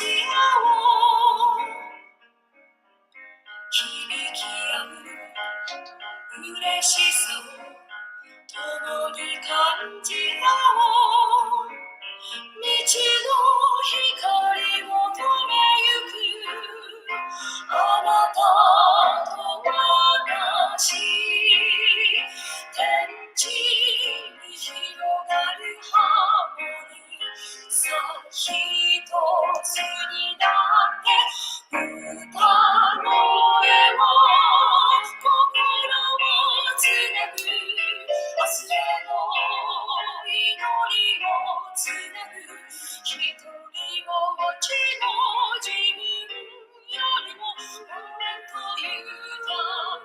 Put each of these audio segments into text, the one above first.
じ合おう響き合う嬉しさを共に感じ合おう道の光を止めゆくあなたと私天地に広がるハーモニーさあ一つになって歌声を心をつなぐ明日への祈りをつなぐ一人ぼっちの自分よりも俺と豊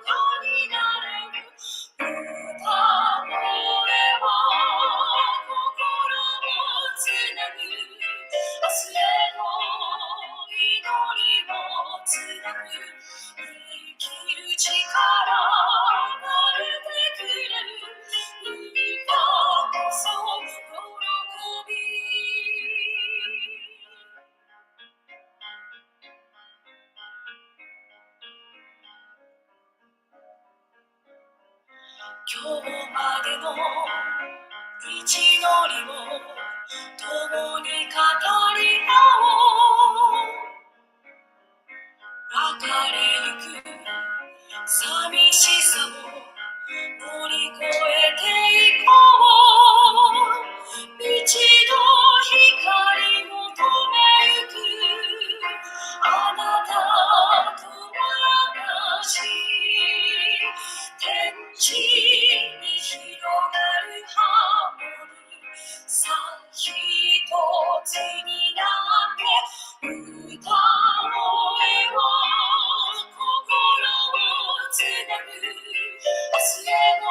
かになれる歌声は心をつなぐ明日への祈りをつなぐ生きる力が得てくれる今こそ喜び今日までの道のりを共に語り合おう別れゆく寂しさを乗り越えていこう道の光を止めゆくあなたと私天地に広がるハーモニーさあ一つになって歌声を心をつなぐ明日への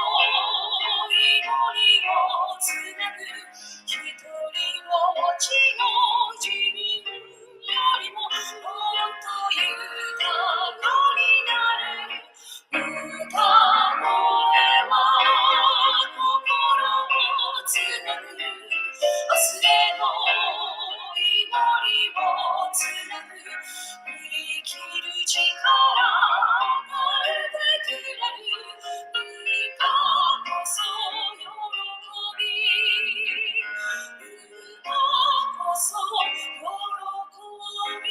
祈りをつなぐ一人ぼっちの自分よりももっと豊かになれる歌声は心をつなぐ明日への祈りをつなぐ生きる力が得てくれる今こそ喜び今こそ喜び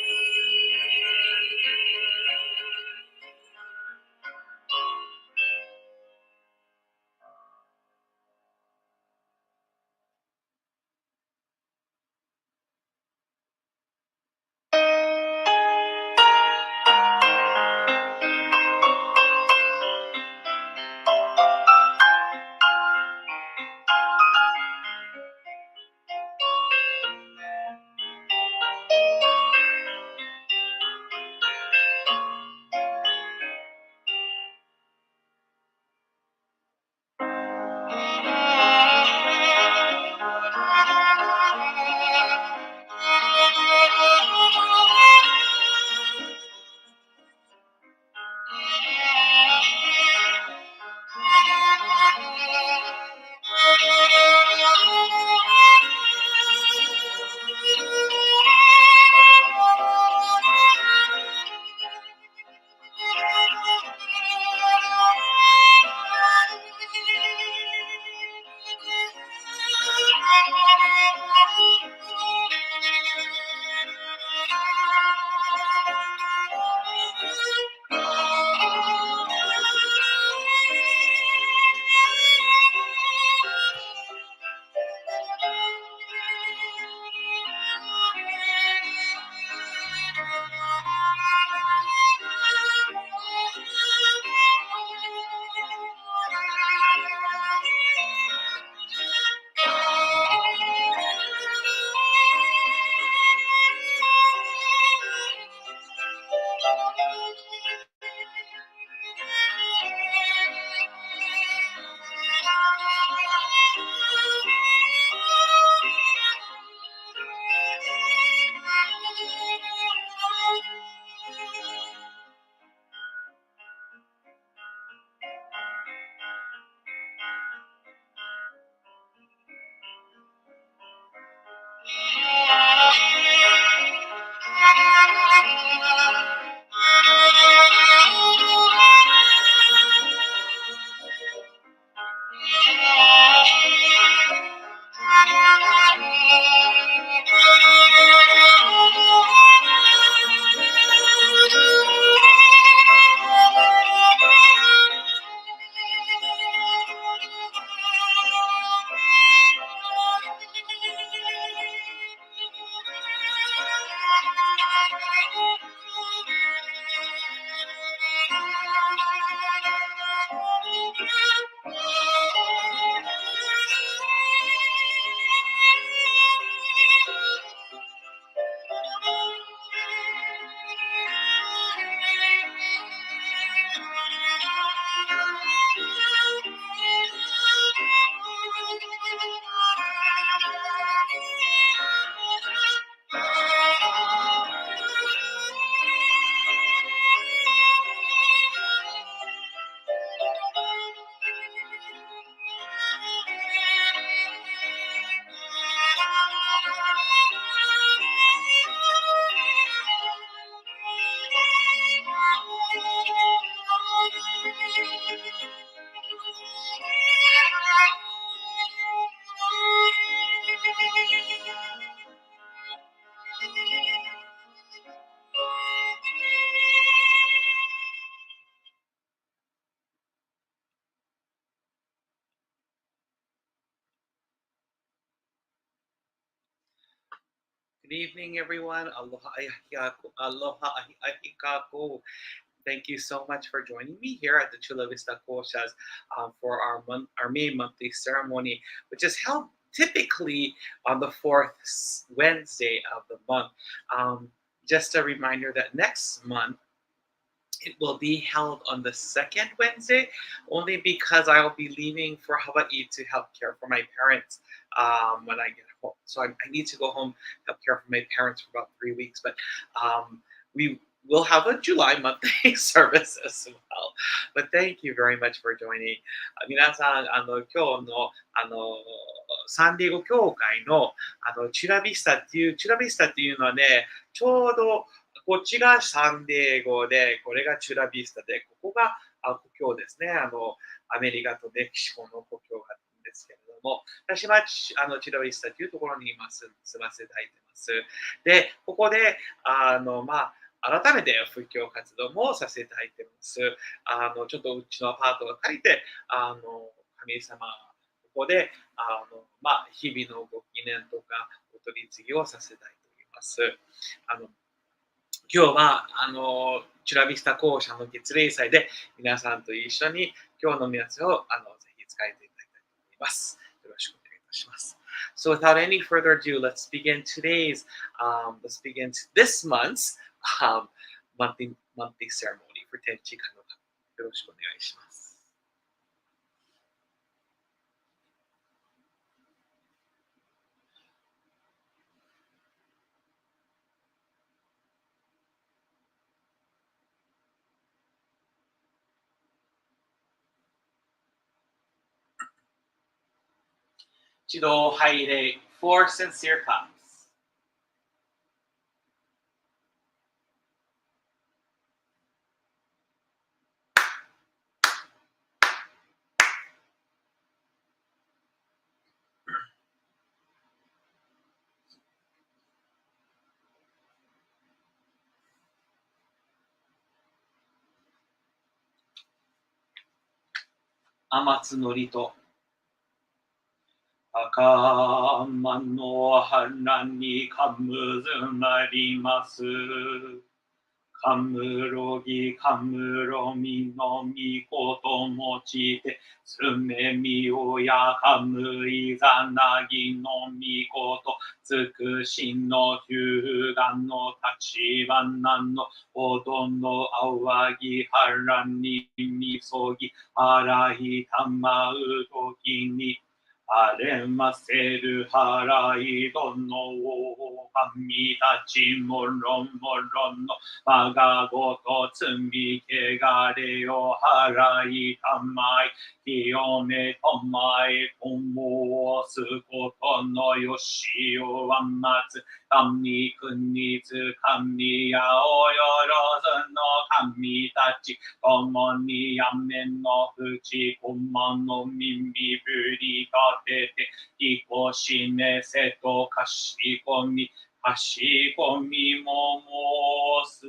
Good evening, everyone. Aloha ahikako. Aloha ahikako. Thank you so much for joining me here at the Chula Vista Kōsha for our May monthly ceremony, which is held typically on the fourth Wednesday of the month. Just a reminder that next month it will be held on the second Wednesday, only because I will be leaving for Hawaii to help care for my parents when I get home. So I need to go home, help care for my parents for about 3 weeks. But we will have a July monthly service as well. But thank you very much for joining. 皆さん、今日の、サンディエゴ教会の、チュラビスタっていうのはね、ちょうどこっちがサンディエゴで、これがチュラビスタで、ここが故郷ですね。アメリカとメキシコの故郷があるんですけれども、私はチュラビスタというところに今住ませていただいてます。で、ここで、改めて布教活動もさせていただいてます。ちょっとうちのアパートを借りて、神様、ここで、日々のご記念とか、お取り次ぎをさせていただいております。今日はチュラビスタ講社の月例祭で皆さんと一緒に今日の皆さんをぜひ使えていただきたいと思います。よろしくお願いいたします。So without any further ado, let's begin this month's monthly ceremony for Tenchi Kanoka. よろしくお願いします。一度拝礼 for sincere cups. 天津のりと赤間の腹にかむずなります。かむろぎかむろみのみこともちて、すめみおやかむいざなぎのみこと、つくしのひゅうがの立花のほどのあわぎ腹にみそぎ、あらいたまうときに、あれませる払いどの神たちもろもろの我がごと罪けがれを払いたまい清めとまいと申すことのよしをはまつ神国つ神やおよろずの神たち共にやめのふちこまの耳ぶりが出ていこしめせとかしこみかしこみも申す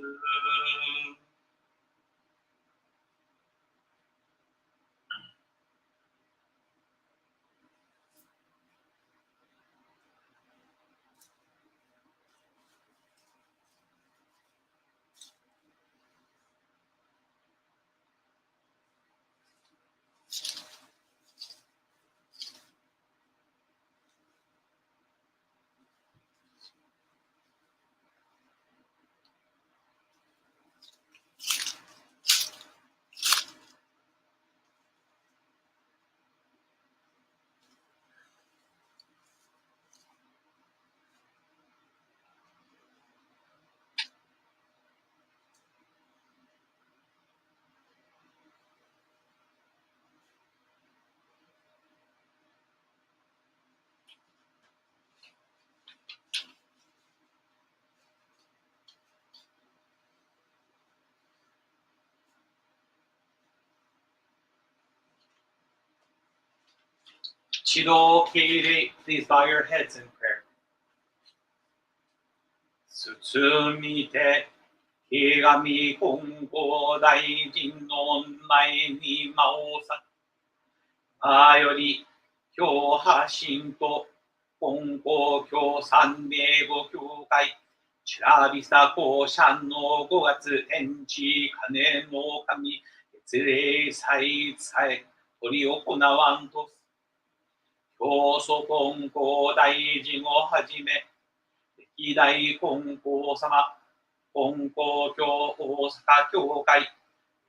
指導敬礼 Please bow your heads in prayer. 包みて手紙金剛大臣の前に間をさあより教派神と金剛教サンディエゴ教会チュラビスタ講社の5月天地金の神月例祭さえ取り行わんと教祖金剛大臣をはじめ歴代金剛様金剛教大阪教会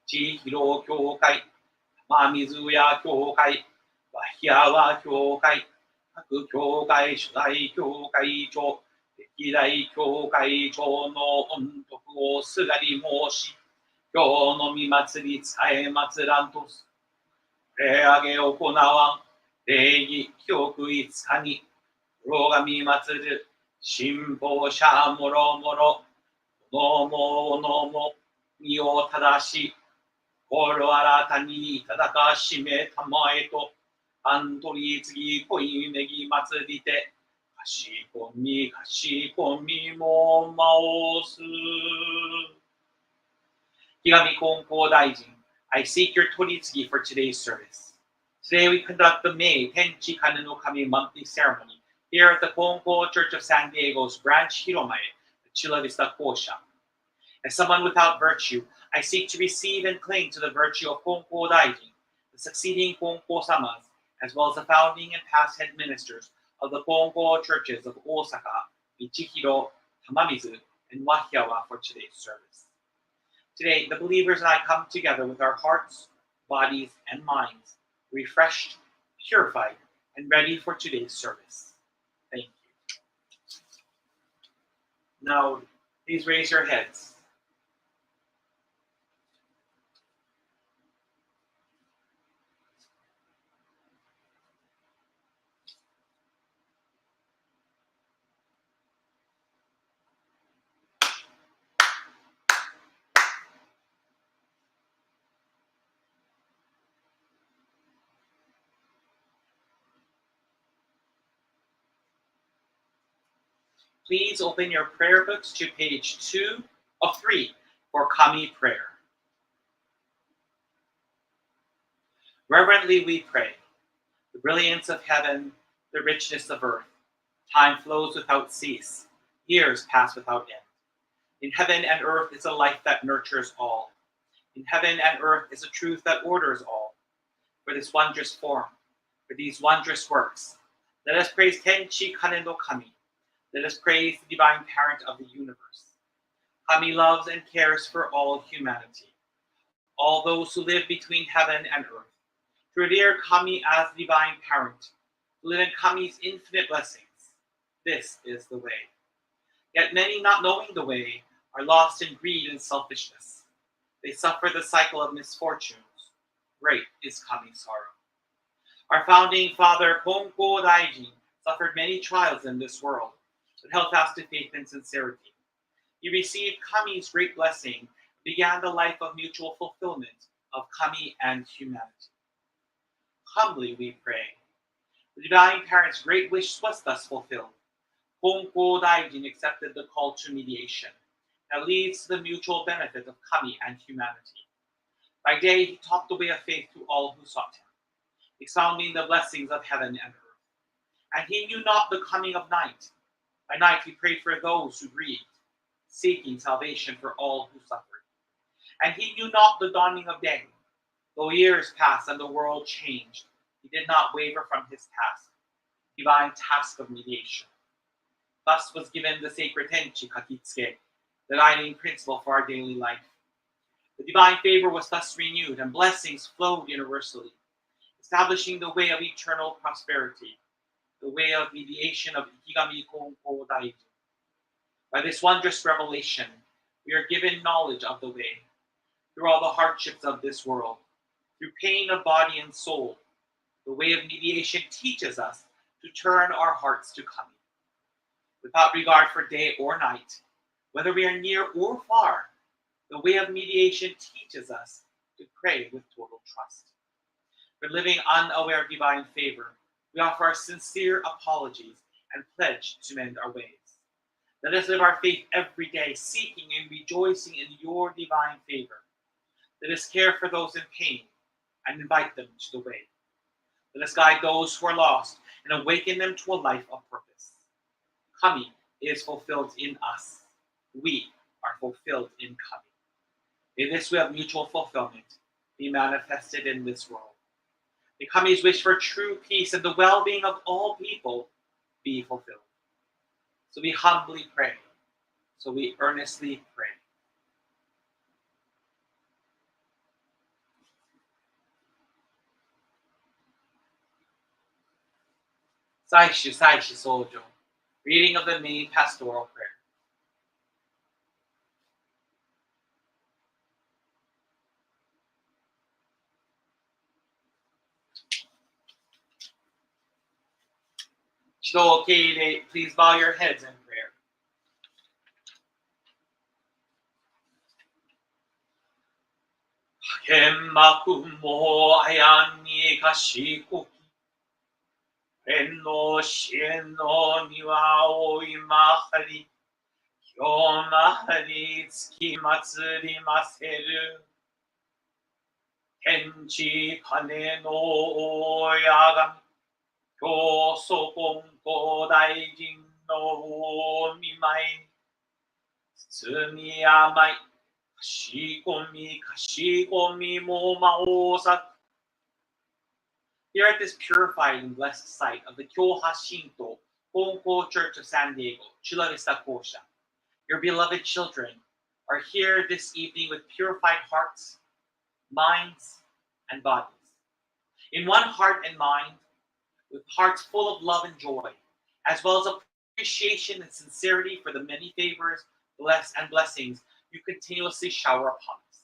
千尋教会玉水屋教会和平和教会各教会主代教会長歴代教会長の御徳をすがり申し今日の御祭りさえ祭らんとす礼上げ行わん礼儀記憶5日に黒神祭る信奉者もろもろおのもおのも身を正し心新たにいただかしめたまえと安取り次恋めぎ祭りてかしこみかしこみもまおすひがみ金剛大臣 I seek your toritsugi for today's service. Today we conduct the May Tenchi Kane no Kami monthly ceremony here at the Kongo Church of San Diego's branch Hiromae, the Chula Vista Kōsha. As someone without virtue, I seek to receive and cling to the virtue of Kongo Daijin, the succeeding Kongo Samas, as well as the founding and past head ministers of the Kongo churches of Osaka, Michihiro, Tamamizu, and Wahiawa for today's service. Today, the believers and I come together with our hearts, bodies, and minds, refreshed, purified, and ready for today's service. Thank you. Now, please raise your heads. Please open your prayer books to page 2 of 3 for Kami prayer. Reverently we pray. The brilliance of heaven, the richness of earth. Time flows without cease. Years pass without end. In heaven and earth is a life that nurtures all. In heaven and earth is a truth that orders all. For this wondrous form, for these wondrous works, let us praise Tenchi Kane no Kami. Let us praise the divine parent of the universe. Kami loves and cares for all humanity, all those who live between heaven and earth. To revere Kami as divine parent, to live in Kami's infinite blessings, this is the way. Yet many, not knowing the way, are lost in greed and selfishness. They suffer the cycle of misfortunes. Great is Kami's sorrow. Our founding father, Kongo Daijin, suffered many trials in this world, but held fast to faith and sincerity. He received Kami's great blessing, began the life of mutual fulfillment of Kami and humanity. Humbly we pray. The divine parent's great wish was thus fulfilled. Kongo Daijin accepted the call to mediation that leads to the mutual benefit of Kami and humanity. By day, he taught the way of faith to all who sought him, expounding the blessings of heaven and earth. And he knew not the coming of night. By night he prayed for those who grieved, seeking salvation for all who suffered. And he knew not the dawning of day. Though years passed and the world changed, he did not waver from his task, divine task of mediation. Thus was given the sacred Tenchi Kakitsuke, the guiding principle for our daily life. The divine favor was thus renewed, and blessings flowed universally, establishing the way of eternal prosperity, the way of mediation of Ikigami Kongo Daijin. By this wondrous revelation, we are given knowledge of the way. Through all the hardships of this world, through pain of body and soul, the way of mediation teaches us to turn our hearts to Kami. Without regard for day or night, whether we are near or far, the way of mediation teaches us to pray with total trust. For living unaware of divine favor, We offer our sincere apologies and pledge to mend our ways. Let us live our faith every day, seeking and rejoicing in your divine favor. Let us care for those in pain and invite them to the way. Let us guide those who are lost and awaken them to a life of purpose. Kami is fulfilled in us. We are fulfilled in Kami. May this way of mutual fulfillment be manifested in this world. May Kami's wish for true peace and the well-being of all people be fulfilled. So we humbly pray. So we earnestly pray. Saishu Sojo. Reading of the main pastoral prayer. Please bow your heads in prayer. Kenmakumo ayani kashikoki. Renno shienno niwa oimahari. Kyomahari tsuki matsurimaseru. Kenchi kane no oyagami. 教祖根高大臣のお見舞い、包み甘い、かしこみもまおさく。Here at this purified and blessed site of the Kyoha Shinto Konko Church of San Diego, Chula Vista Kōsha, your beloved children are here this evening with purified hearts, minds, and bodies. In one heart and mind, with hearts full of love and joy, as well as appreciation and sincerity for the many favors, blessings you continuously shower upon us.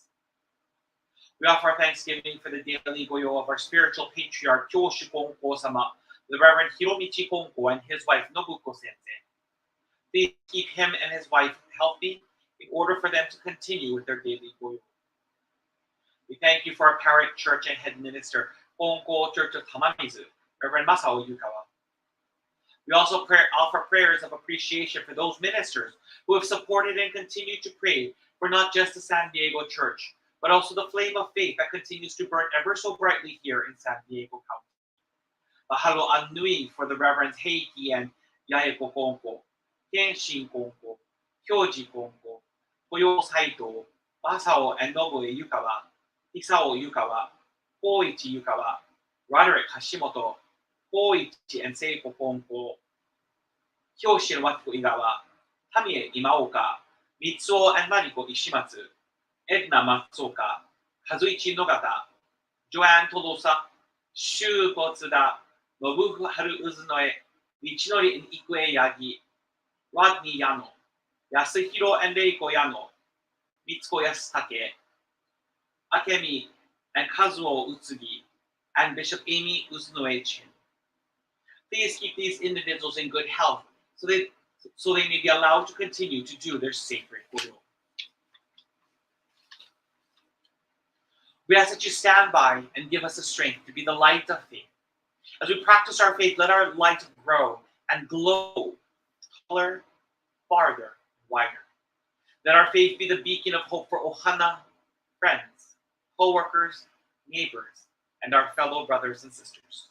We offer our thanksgiving for the daily goyo of our spiritual patriarch, Kyoshu Konko-sama, the Reverend Hiromichi Konko and his wife, Nobuko Sensei. Please keep him and his wife healthy in order for them to continue with their daily goyo. We thank you for our parent church and head minister, Konko Church of Tamamizu, Reverend Masao Yukawa. We also offer prayers of appreciation for those ministers who have supported and continue to pray for not just the San Diego Church, but also the flame of faith that continues to burn ever so brightly here in San Diego County. Mahalo Anui for the Reverends Heiki and Yaeko Konko, Kenshin Konko, Kyoji Konko, Koyo Saito, Masao and Nobue Yukawa, Isao Yukawa, Koichi Yukawa, Roderick Hashimoto, Koichi and Seiko Konko, Kyoshi Watsuko Igawa, Tamie Imaoka, Mitsuo and Mariko Ishimatsu, Edna Matsuoka, Kazuichi Nogata, Joanne Todosa, Shuko Tsuda, Nobuharu Uzunoe, Michinori and Ikue Yagi, Rodney Yano, Yasuhiro and Reiko Yano, Mitsuko Yasutake, Akemi and Kazuo Utsugi, and Bishop Amy Uzunoe Chin. Please keep these individuals in good health so they may be allowed to continue to do their sacred goyo. We ask that you stand by and give us the strength to be the light of faith. As we practice our faith, let our light grow and glow taller, farther, wider. Let our faith be the beacon of hope for Ohana, friends, co-workers, neighbors, and our fellow brothers and sisters.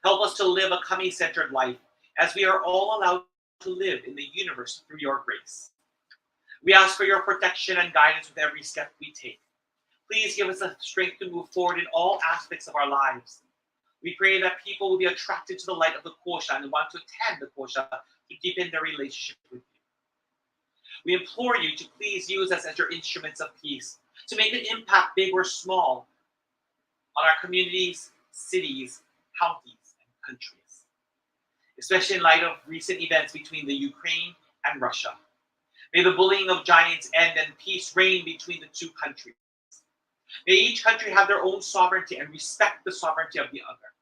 Help us to live a Kami-centered life as we are all allowed to live in the universe through your grace. We ask for your protection and guidance with every step we take. Please give us the strength to move forward in all aspects of our lives. We pray that people will be attracted to the light of the Kōsha and want to attend the Kōsha to deepen their relationship with you. We implore you to please use us as your instruments of peace, to make an impact, big or small, on our communities, cities, counties, and countries, especially in light of recent events between the Ukraine and Russia. May the bullying of giants end and peace reign between the two countries. May each country have their own sovereignty and respect the sovereignty of the other.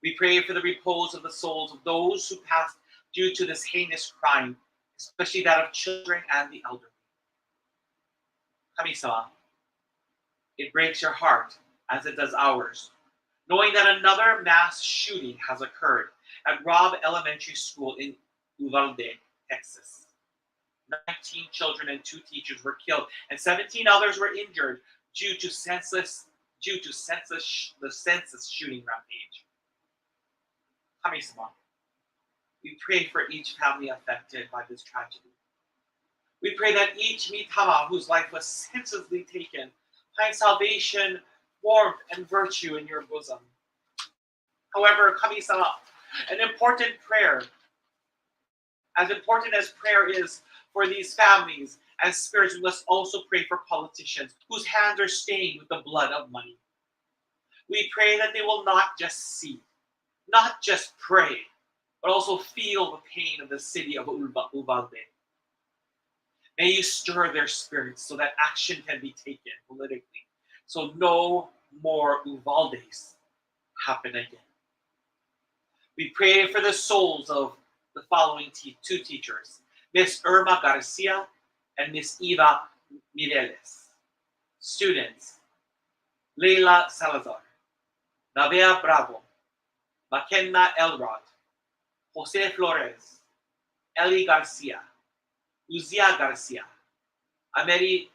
We pray for the repose of the souls of those who passed due to this heinous crime, especially that of children and the elderly. Kami-sama, it breaks your heart, as it does ours, knowing that another mass shooting has occurred at Robb Elementary School in Uvalde, Texas. 19 children and 2 teachers were killed, and 17 others were injured due to the senseless shooting rampage. 神様, we pray for each family affected by this tragedy. We pray that each mitama whose life was senselessly taken find salvation, warmth, and virtue in your bosom. However, kami-sama, an important prayer, as important as prayer is for these families and spirits, we must also pray for politicians whose hands are stained with the blood of money. We pray that they will not just see, not just pray, but also feel the pain of the city of Uvalde. May you stir their spirits so that action can be taken politically, so no more Uvaldes happen again. We pray for the souls of the following 2 teachers, Miss Irma Garcia and Miss Eva Mireles. Students, Leila Salazar, Navea Bravo, McKenna Elrod, Jose Flores, Eli Garcia, Uzia Garcia, Ameri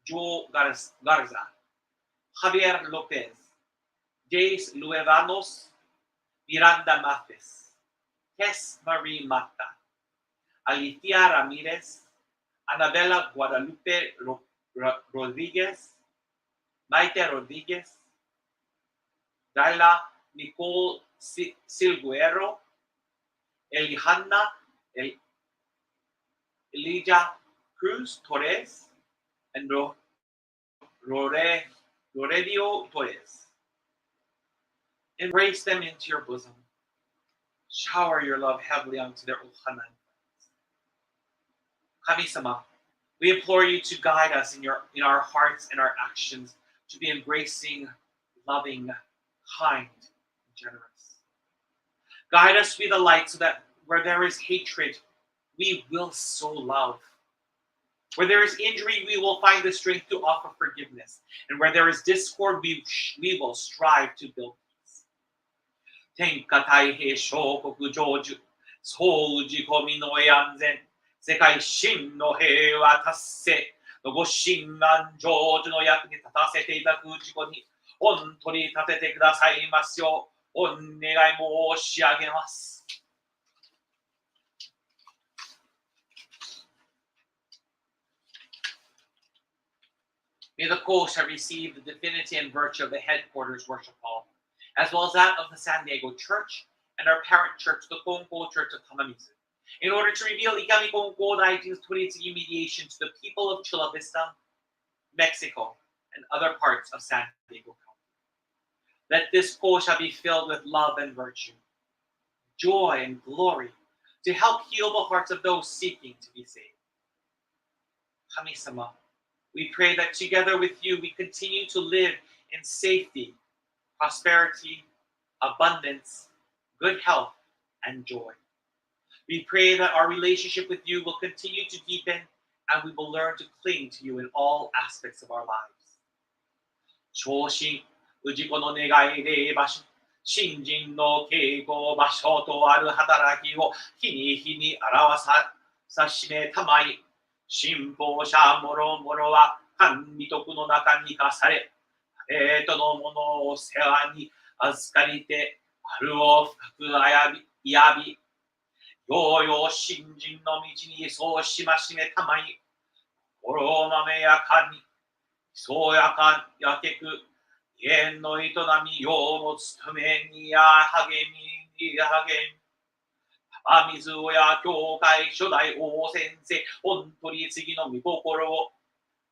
Jo Garza, Javier Lopez, Jace Luevanos, Miranda Mathis, Tess Marie Mata, Alicia Ramirez, Anabela Guadalupe Rodriguez, Maite Rodriguez, Daila Nicole Silguero, Elihanna Elijah Cruz Torres, and Loredio Torres. Embrace them into your bosom. Shower your love heavily onto their Ulhanan. Kami-sama, we implore you to guide us in our hearts and our actions to be embracing, loving, kind, and generous. Guide us to be the light so that where there is hatred, we will sow love. Where there is injury, we will find the strength to offer forgiveness. And where there is discord, we will strive to build peace. Tenka taihei shokoku joju, souji komi no anzen, sekai shin no heiwa tasse, no go shingan joju no yaku ni tatasete itaku jiko ni ontori tatete kudasaimasu yo, onnegai moushiagemasu. May the Kōsha receive the divinity and virtue of the headquarters worship hall, as well as that of the San Diego Church and our parent church, the Konko Church of Tamamizu, in order to reveal Ikami Konko Daijin's Toritsugi mediation to the people of Chula Vista, Mexico, and other parts of San Diego County. Let this Kōsha be filled with love and virtue, joy and glory, to help heal the hearts of those seeking to be saved. Kami-sama, we pray that together with you, we continue to live in safety, prosperity, abundance, good health, and joy. We pray that our relationship with you will continue to deepen and we will learn to cling to you in all aspects of our lives. Chōshin, ujiko no negai de basho, shinjin no keigo basho to aru hataraki wo hini ni arawasashime tamai. 信奉者もろもろは神御徳の中に生かされ、とのものを世話に預かりて、あるを深くいやび、ようよう信心の道にそうしましめたまい、心まめやかに、そうやかやけく、縁の営みようの務めにや励みに励み、水親教会初代王先生、本取り次の御心を、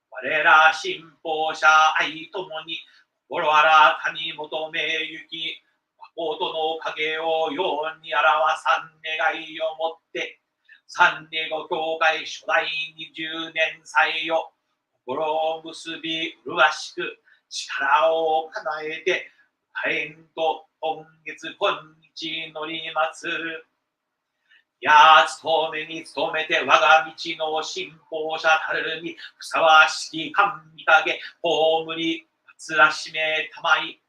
我ら信奉者愛ともに、心新たに求めゆき、誠の影をように表さん願いをもって、サンディエゴ教会初代20年祭を、心を結び麗しく、力を叶えて、大変と今月今日乗り祭る。勤めに勤めて我が道の信奉者たるにふさわしき神影葬りつらしめたまい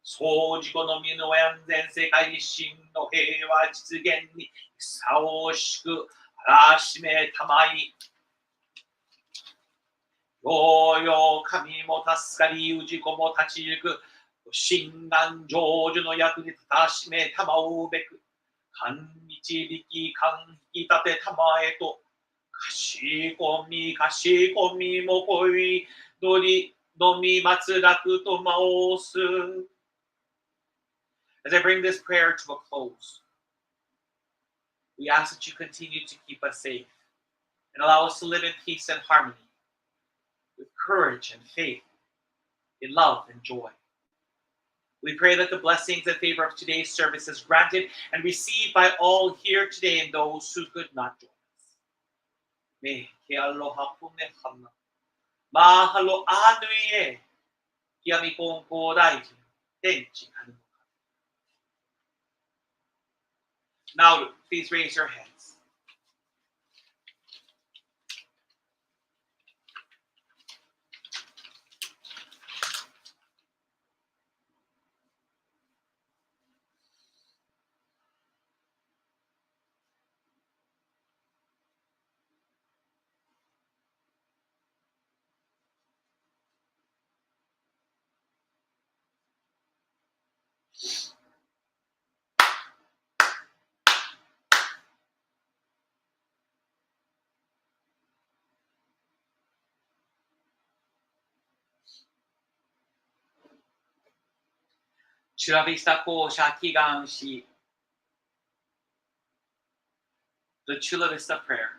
総自己の身の安全世界一心の平和実現にさおしくあらしめたまい。ようよう神も助かり、氏子も立ち行く。心願成就の役に立たしめたまうべく。勘導き、勘引き立てたまえと。かしこみも恋どりのみ松楽と申す。As I bring this prayer to a close, we ask that you continue to keep us safe and allow us to live in peace and harmony, with courage and faith, in love and joy. We pray that the blessings and favor of today's service is granted and received by all here today and those who could not join us. May ke aloha pune hana, mahalo anui e, kiami kongko daiji, tenchi kanu. Now, please raise your hands. Chula Vista Kōsha Kiganshi. The Chula Vista Prayer.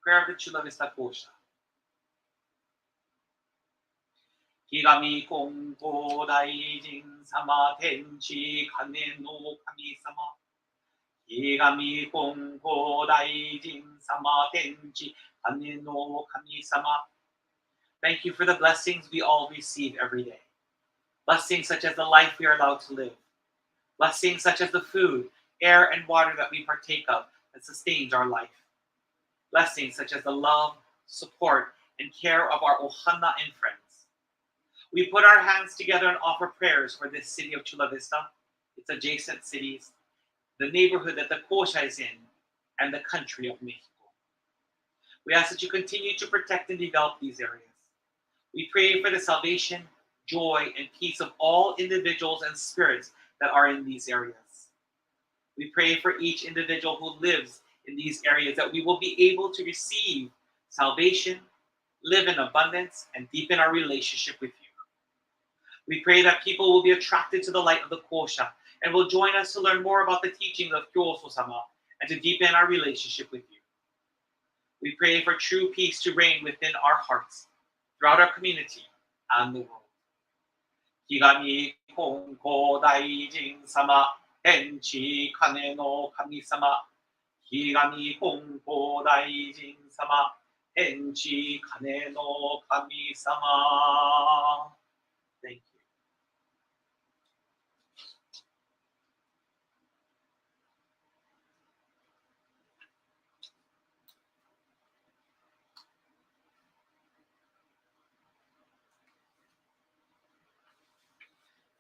Prayer of the Chula Vista Kōsha. Higami Kongko Daijin Sama Tenchi Kane no Kami Sama. Higami Kongko Daijin Sama Tenchi Kane no Kami Sama. Thank you for the blessings we all receive every day. Blessings such as the life we are allowed to live. Blessings such as the food, air, and water that we partake of that sustains our life. Blessings such as the love, support, and care of our ohana and friends. We put our hands together and offer prayers for this city of Chula Vista, its adjacent cities, the neighborhood that the Kōsha is in, and the country of Mexico. We ask that you continue to protect and develop these areas. We pray for the salvation, joy, and peace of all individuals and spirits that are in these areas. We pray for each individual who lives in these areas that we will be able to receive salvation, live in abundance, and deepen our relationship with you. We pray that people will be attracted to the light of the Kōsha and will join us to learn more about the teachings of Kyoso-sama and to deepen our relationship with you. We pray for true peace to reign within our hearts, throughout our community and the world. Higami Kongko Daijin Sama Tenchi Kane no Kami Sama. Higami Kongko Daijin Sama Tenchi Kane no Kami Sama. Thank you.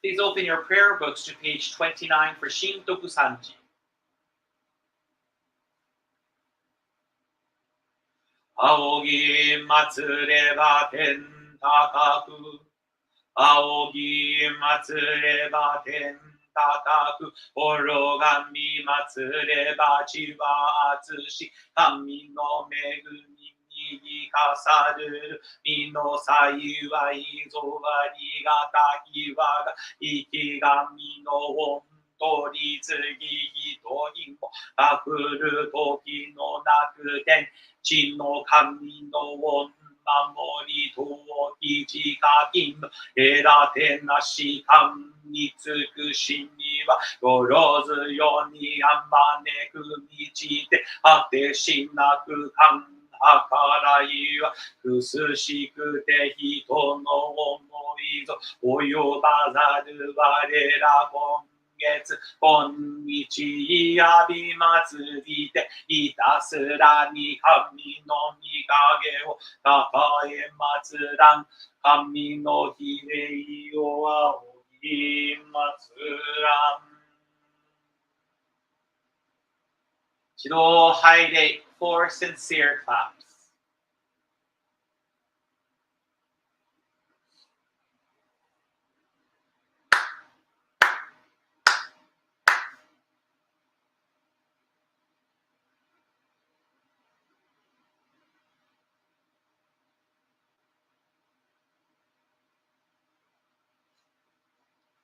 Please open your prayer books to page 29 for Shintoku Sanji. Aogi matsureba ten takaku. Aogi matsureba ten takaku. Orogami matsureba chiwa atsushi. Kami no megumiにかさる身のさゆわいぞわりがたきわが生きがみの本当に次ひとにもあふる時のなくて地の神の恩守りときちかきのえらてなし神につくしにはよろずよにあまねく道で果てしなく神はからいはくすしくて人の思いぞ及ばざる我ら今月今日やび祭りでいたすらに神の御影をたたえ祭らん神の比例を仰ぎ祭らん。指導入れ for sincere claps.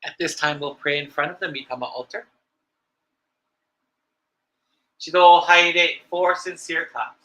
At this time, we'll pray in front of the Mikama altar. 指導入れ for sincere claps.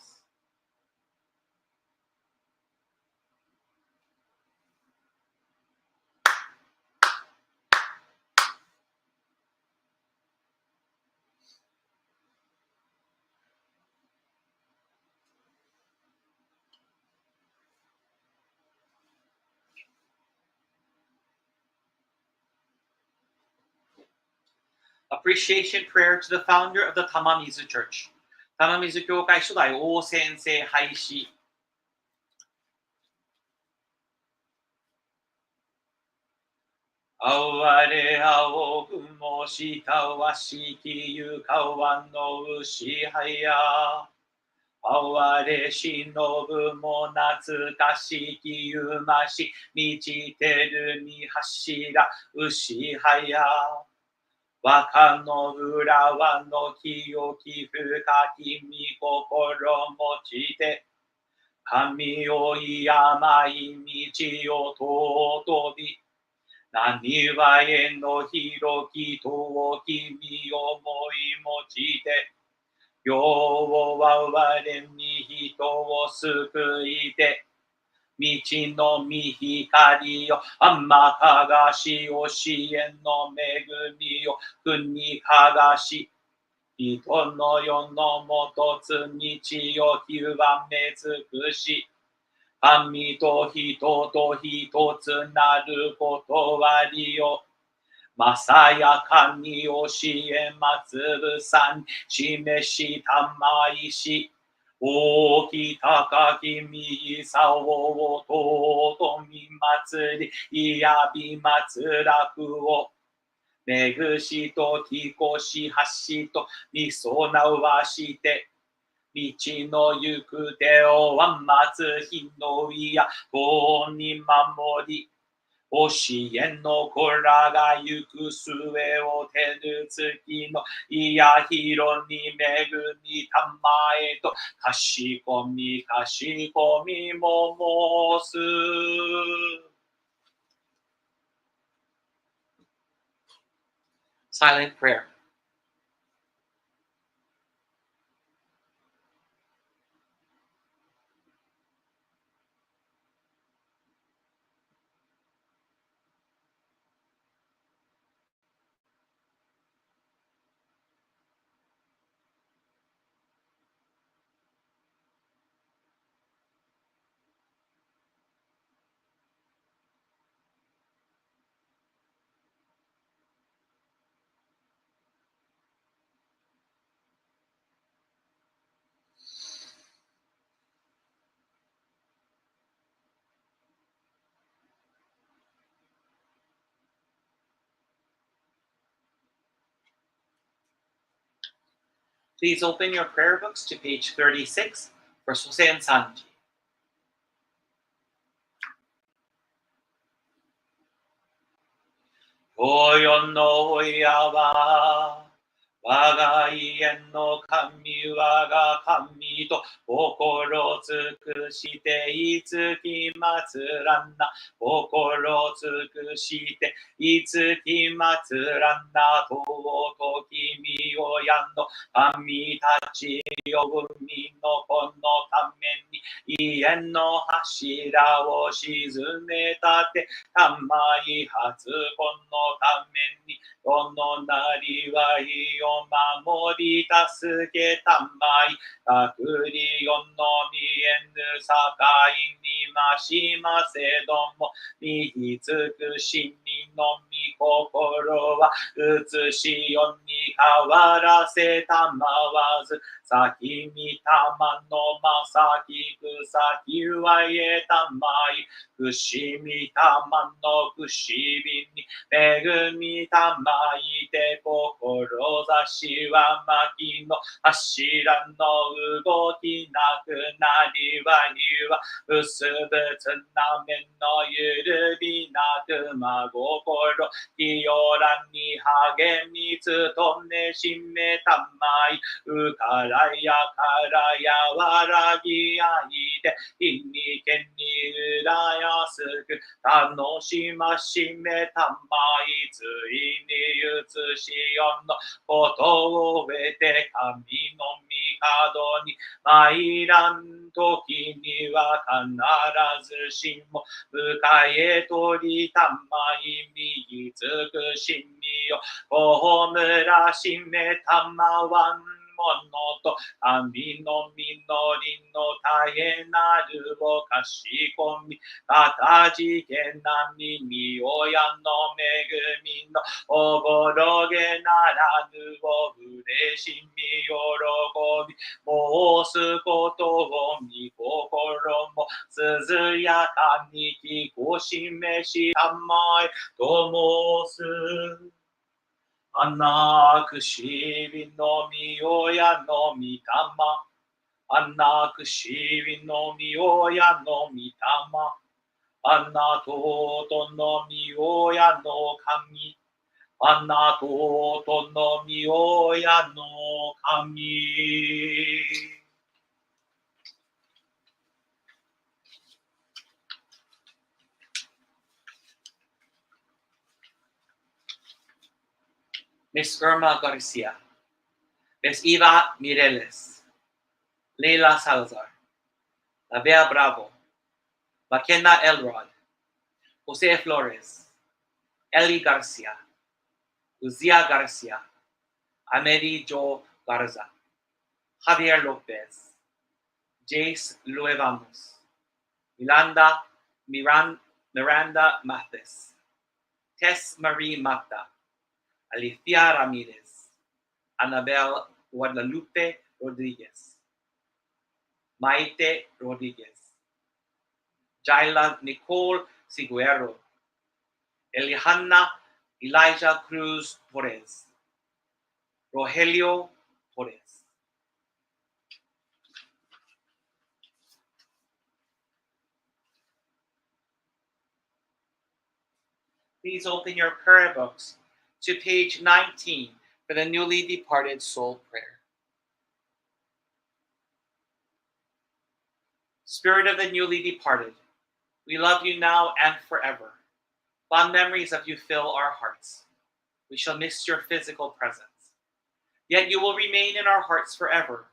Appreciation prayer to the founder of the Tamamizu Church. 玉水教会初代王先生廃止。あれあおぐもしたわしきゆかわのうしはや。あれしのぶも懐かしきゆましみちてるに柱うしはや。若の浦和の清き深きみ心持ちて神をい甘い道を尊び何はへの広き遠き身を思い持ちて世を我に人を救いて道の御光を天かがし教えの恵みを国かがし人の世のもとつ道を極め尽くし神と人と一つなることわりをまさやかに教えまつぶさん示したまいし大き高き右さを尊み祭りいやび祭らくをめぐしときこし橋とみそなわして道の行く手をわまつ日のいやとに守り教えの子らが行く末を照る月のいや広に恵みたまえとかしこみも申す。Silent prayer. Please open your prayer books to page 36 for Sosen Sanji. およの親は我が家の神我が神と心尽くしていつき祭らんな心尽くしていつき祭らんな尊きみおやの神たちよ海の子のために家の柱を沈めたてたまい初子のために世のなりわいを守り助けたまい。かくりよのみえぬさかいにましませども。みひつくしにのみ心はうつしよに変わらせたまわず。さきみたまのまさきくさきはえたまい。くしみたまのくしびに恵みたまいて志は巻の柱の動きなくなりはゆは薄ぶつなめのゆるびなく真心清らに励みつとねしめたまいうからやからやわらぎあいていにけにうらやすく楽しましめたまいついにうつしよのことを得て神の御門に参らん時には必ずしも迎え取りたまい右つくしみよこむらしめたまわんものと神の実りの絶えなるをかしこみかたじけなみに親の恵みのおぼろげならぬをうれしみ喜び申すことをみ心も涼やかにきこしめしたまえと申す。アナクシビのみ親の御霊アナクシビのみ親の御霊アナトトのみ親の神アナトトのみ親の神。Miss Irma Garcia, Miss Eva Mireles, Leila Salazar, Lavea Bravo, McKenna Elrod, Jose Flores, Eli Garcia, Luzia Garcia, Ameri Jo Garza, Javier Lopez, Jace Luevamos, Miranda Mathis, Tess Marie Mata, Alicia Ramirez, Anabel Guadalupe Rodriguez, Maite Rodriguez, Jaila Nicole Siguero, Elihanna Elijah Cruz Torres, Rogelio Torres. Please open your prayer books to page 19 for the newly departed soul prayer. Spirit of the newly departed, we love you now and forever. Fond memories of you fill our hearts. We shall miss your physical presence. Yet you will remain in our hearts forever.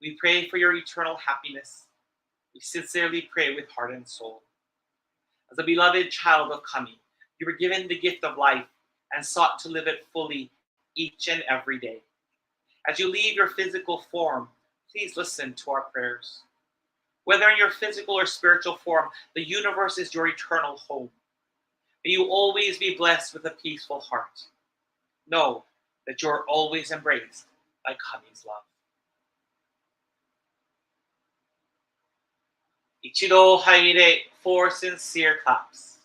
We pray for your eternal happiness. We sincerely pray with heart and soul. As a beloved child of Kami, you were given the gift of life and sought to live it fully each and every day. As you leave your physical form, please listen to our prayers. Whether in your physical or spiritual form, the universe is your eternal home. May you always be blessed with a peaceful heart. Know that you are always embraced by Kami's love. 一度入れ for sincere claps.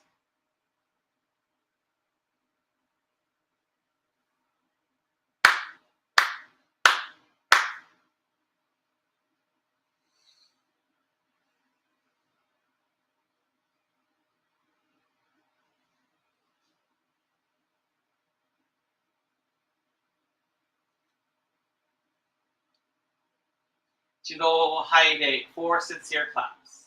Chido Haide, 4 sincere claps.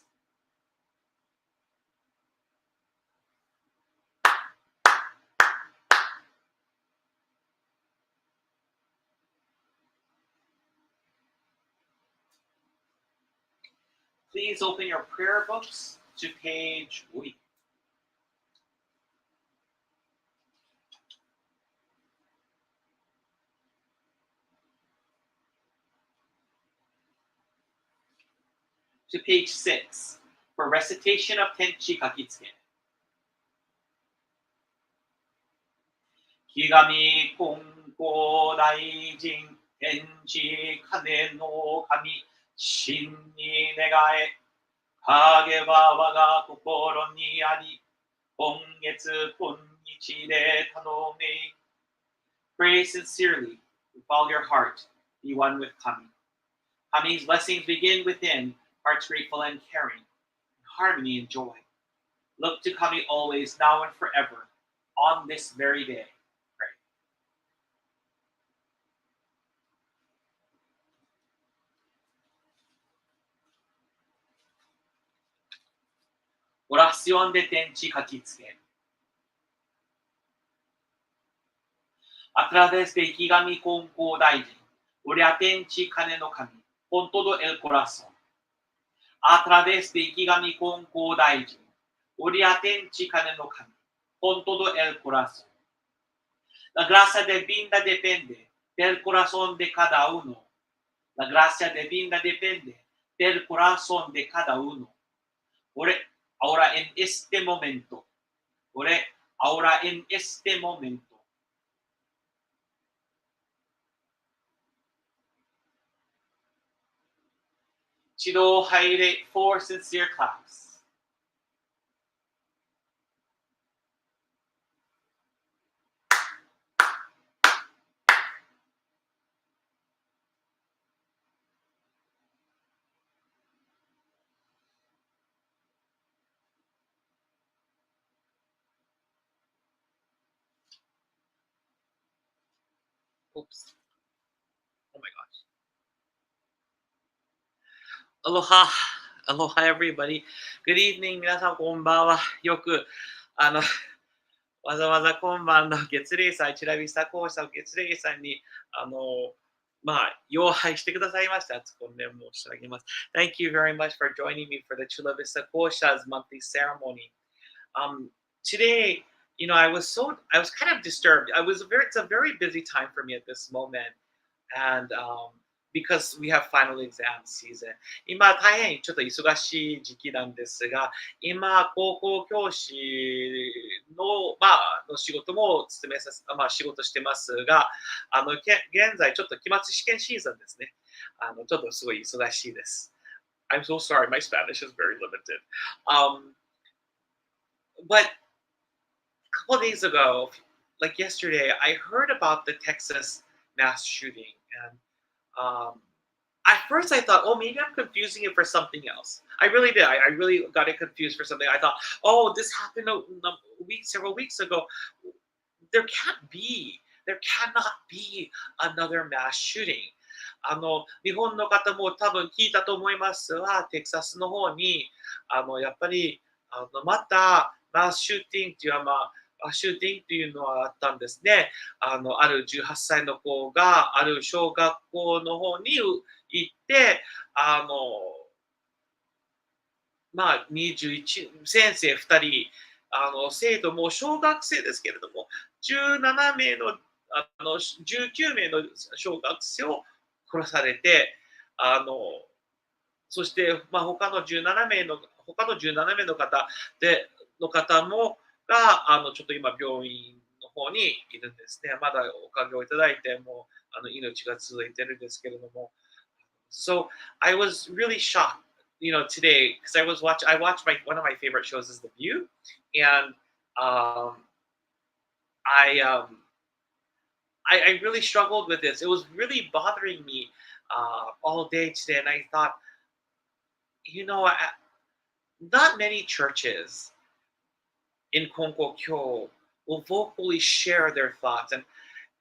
Please open your prayer books to page 8. to page 6 for recitation of Tenchi Kakitsuke. 木神金光大臣天地金の神真に願え影は我が心にあり今月今日で頼め Pray sincerely with all your heart be one with Kami. Kami's blessings begin within hearts grateful and caring harmony and joy. Look to Kami always now and forever on this very day. Oración de Tenchi Kakitsuke. A través de Kigami Konko Daijin, Oria Tenchi Kane no Kami, con todo el corazón. A través de Kigami Konko Daijin, Oria Tenchi Kane no Kami, con todo el corazón. La gracia divina depende del corazón de cada uno. La gracia divina depende del corazón de cada uno. Ahora en este momento. Ahora en este momento. Chido Haire 4 sincere claps. Oops. Oh my gosh. Aloha. Aloha everybody. Good evening. 皆さんこんばんは。よく、わざわざ今晩の月例祭、チュラビスタ講社の月例祭に、要拝してくださいました。ごめん申し上げます。Thank you very much for joining me for the Chula Vista Kōsha's monthly ceremony. Today, I was kind of disturbed. It's a very busy time for me at this moment, and because we have final exam season. 今大変ちょっと忙しい時期なんですが、今高校教師のの仕事も仕事してますが、現在ちょっと期末試験シーズンですね。ちょっとすごい忙しいです。I'm so sorry, my Spanish is very limited. But a couple days ago, like yesterday, I heard about the Texas mass shooting, and at first I thought, oh, maybe I'm confusing it for something else. I really did. I really got it confused for something. I thought, oh, this happened several weeks ago. There cannot be another mass shooting. 日本の方も多分聞いたと思いますが、テキサスの方にやっぱりまたマスシューティングというシューティングというのはあったんですね。ある18歳の子がある小学校の方に行って21先生2人生徒も小学生ですけれども17名の19名の小学生を殺されてそして他の17名の方もがちょっと今病院の方にいるんですね。まだおかげをいただいても命が続いてるんですけれども。So I was really shocked, today because I watched one of my favorite shows is The View, and I really struggled with this. It was really bothering me all day today, and I thought, not many churches in Konkokyo will vocally share their thoughts, and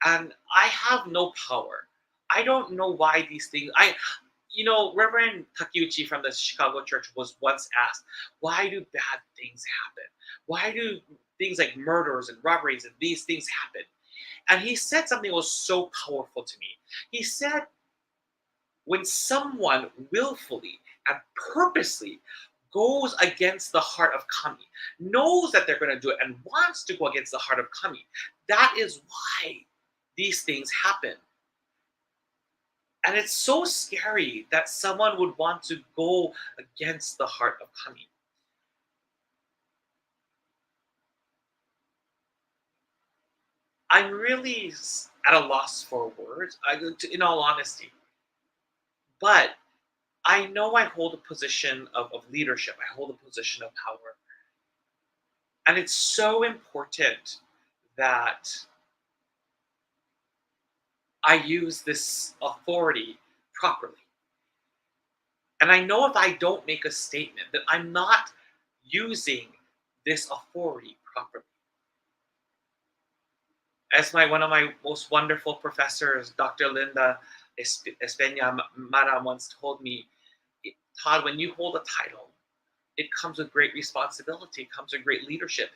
I have no power. I don't know why these things. Reverend Takeuchi from the Chicago church was once asked, why do bad things happen? Why do things like murders and robberies and these things happen? And he said something that was so powerful to me. He said, when someone willfully and purposely goes against the heart of Kami, knows that they're going to do it and wants to go against the heart of Kami, that is why these things happen. And it's so scary that someone would want to go against the heart of Kami. I'm really at a loss for words, in all honesty. But I know I hold a position of leadership. I hold a position of power. And it's so important that I use this authority properly. And I know if I don't make a statement that I'm not using this authority properly. As one of my most wonderful professors, Dr. Linda Espeña Mara once told me, Todd, when you hold a title, it comes with great responsibility, it comes with great leadership.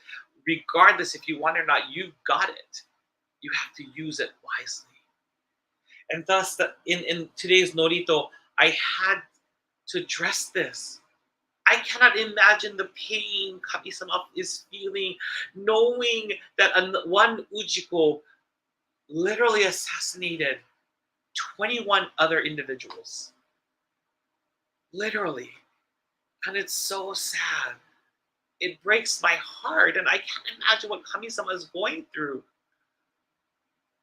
Regardless if you want it or not, you've got it. You have to use it wisely. And thus, in today's Norito, I had to address this. I cannot imagine the pain Kami-sama is feeling, knowing that one Ujiko literally assassinated 21 other individuals. Literally. And it's so sad. It breaks my heart, and I can't imagine what Kami-sama is going through.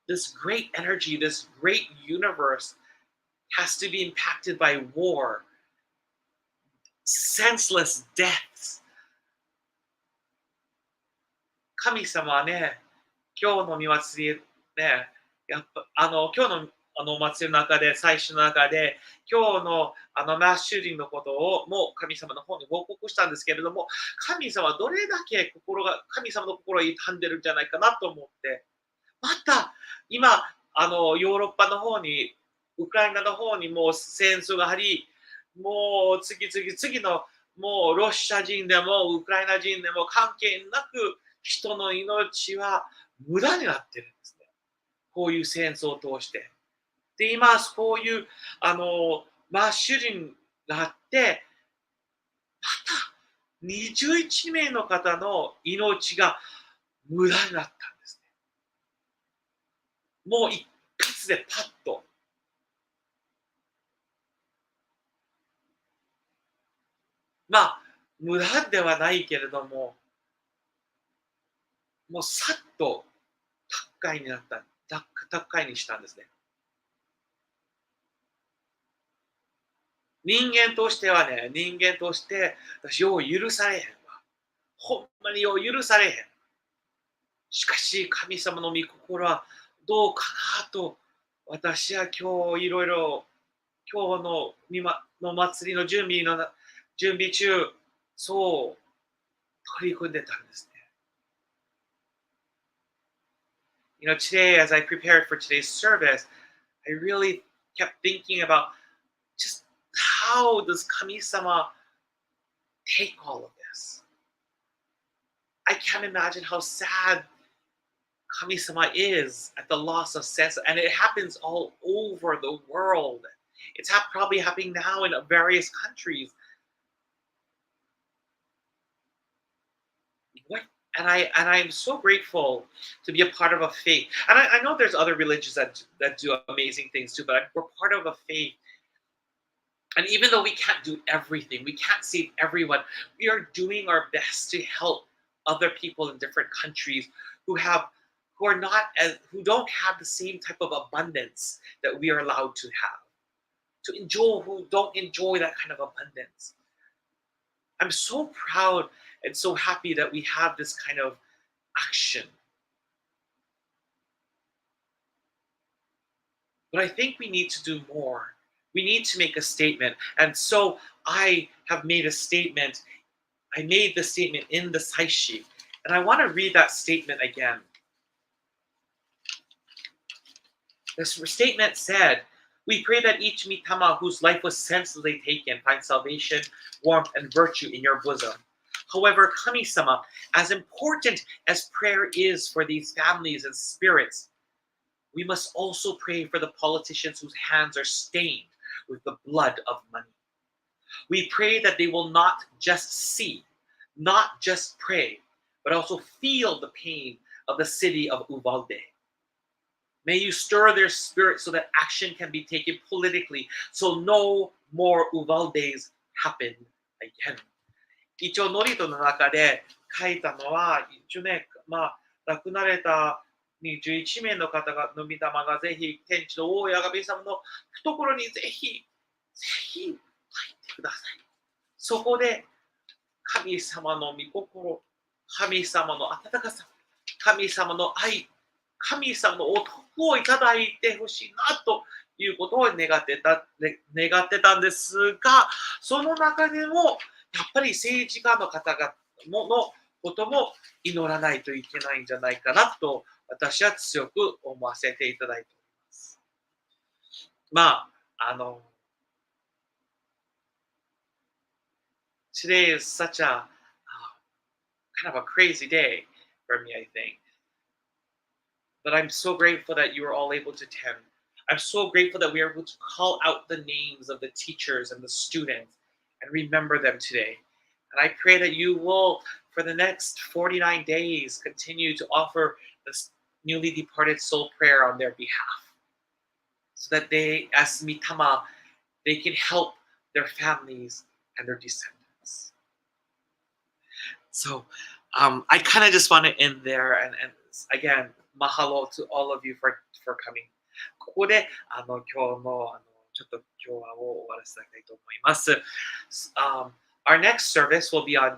This great energy, this great universe has to be impacted by war, senseless deaths. 神様はね、今日の御祭りね、やっぱ今日のお祭りの中で、祭祀の中で、今日のマッシュリンのことをもう神様の方に報告したんですけれども、神様はどれだけ神様の心を傷んでるんじゃないかなと思って、また今ヨーロッパの方に、ウクライナの方にもう戦争があり、もう次のもうロシア人でもウクライナ人でも関係なく人の命は無駄になってるんですね。こういう戦争を通して。で、今こういうマッシュリンがあって、また21名の方の命が無駄になったんですね。もう一発でパッと。まあ、無駄ではないけれども、もうさっと高いにしたんですね。人間として私よう許されへんわ。ほんまによう許されへん。しかし神様の御心はどうかなと、私は今日いろいろ今日の祭りの準備中、そう取り組んでたんですね。You know, today, as I prepared for today's service, I really kept thinking about just how does Kami-sama take all of this? I can't imagine how sad Kami-sama is at the loss of sense, and it happens all over the world. It's probably happening now in various countries. And I'm so grateful to be a part of a faith. And I know there's other religions that do amazing things too, but we're part of a faith. And even though we can't do everything, we can't save everyone, we are doing our best to help other people in different countries who don't have the same type of abundance that we are allowed to have. Who don't enjoy that kind of abundance. I'm so proud and so happy that we have this kind of action. But I think we need to do more. We need to make a statement. And so I have made a statement. I made the statement in the Saishi. And I want to read that statement again. This statement said, "We pray that each Mitama whose life was senselessly taken find salvation, warmth, and virtue in your bosom. However, Kami-sama, as important as prayer is for these families and spirits, we must also pray for the politicians whose hands are stained with the blood of money. We pray that they will not just see, not just pray, but also feel the pain of the city of Uvalde. May you stir their spirit so that action can be taken politically, so no more Uvaldes happen again. 一応、ノリトの中で書いたのは、一応ね、亡くなられた21名の方が、の御霊がぜひ、天地の王や神様の懐にぜひ入ってください。そこで、神様の御心、神様の温かさ、神様の愛、神様のお得をいただいてほしいなということを願ってたんですが、その中でもやっぱり政治家の方々のことも祈らないといけないんじゃないかなと私は強く思わせていただいております。Today is such a kind of a crazy day for me, I think. But I'm so grateful that you were all able to attend. I'm so grateful that we are able to call out the names of the teachers and the students and remember them today. And I pray that you will, for the next 49 days, continue to offer this newly departed soul prayer on their behalf. So that they, as Mitama, they can help their families and their descendants. So I kind of just want to end there and again, mahalo to all of you for coming. ここで今日のちょっと今日は終わらせたいと思います。Our next service will be on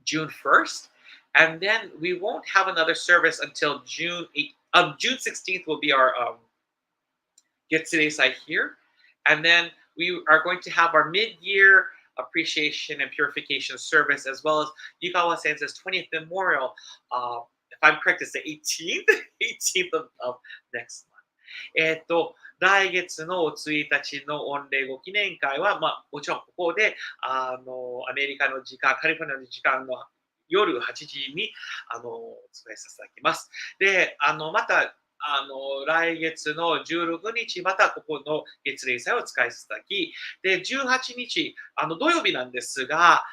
June 1st, and then we won't have another service until June 16th will be our Getsu site here, and then we are going to have our mid-year appreciation and purification service, as well as Yukawa Sensei's 20th memorial. If I'm correct, it's the 18th of next month. 来月の1日の御礼後記念会は、もちろんここでアメリカの時間、カリフォルニアの時間の夜8時にお伝えさせていただきます。で、また来月の16日、またここの月例祭を使いさせていただき、で、18日、土曜日なんですが、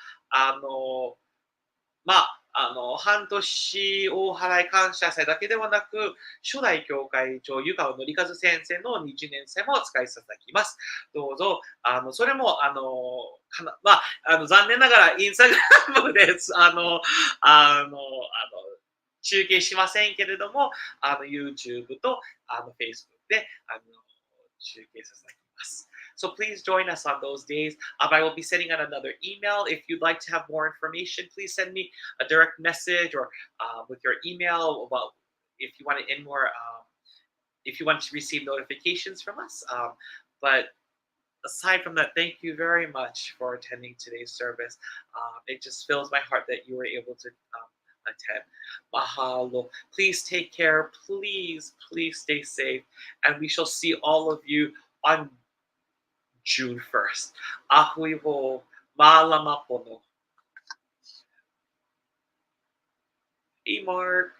半年大払い感謝祭だけではなく、初代教会長、湯川紀和先生の20年祭もお使いさせていただきます。どうぞ、それも、残念ながらインスタグラムで、中継しませんけれども、YouTube とFacebook で中継させていただきます。So please join us on those days. I will be sending out another email. If you'd like to have more information, please send me a direct message or with your email about if you want to in more, if you want to receive notifications from us. But aside from that, thank you very much for attending today's service. It just fills my heart that you were able to attend. Mahalo. Please take care. Please stay safe. And we shall see all of you on June 1st. Ahui ho malamapono. Hey, Mark.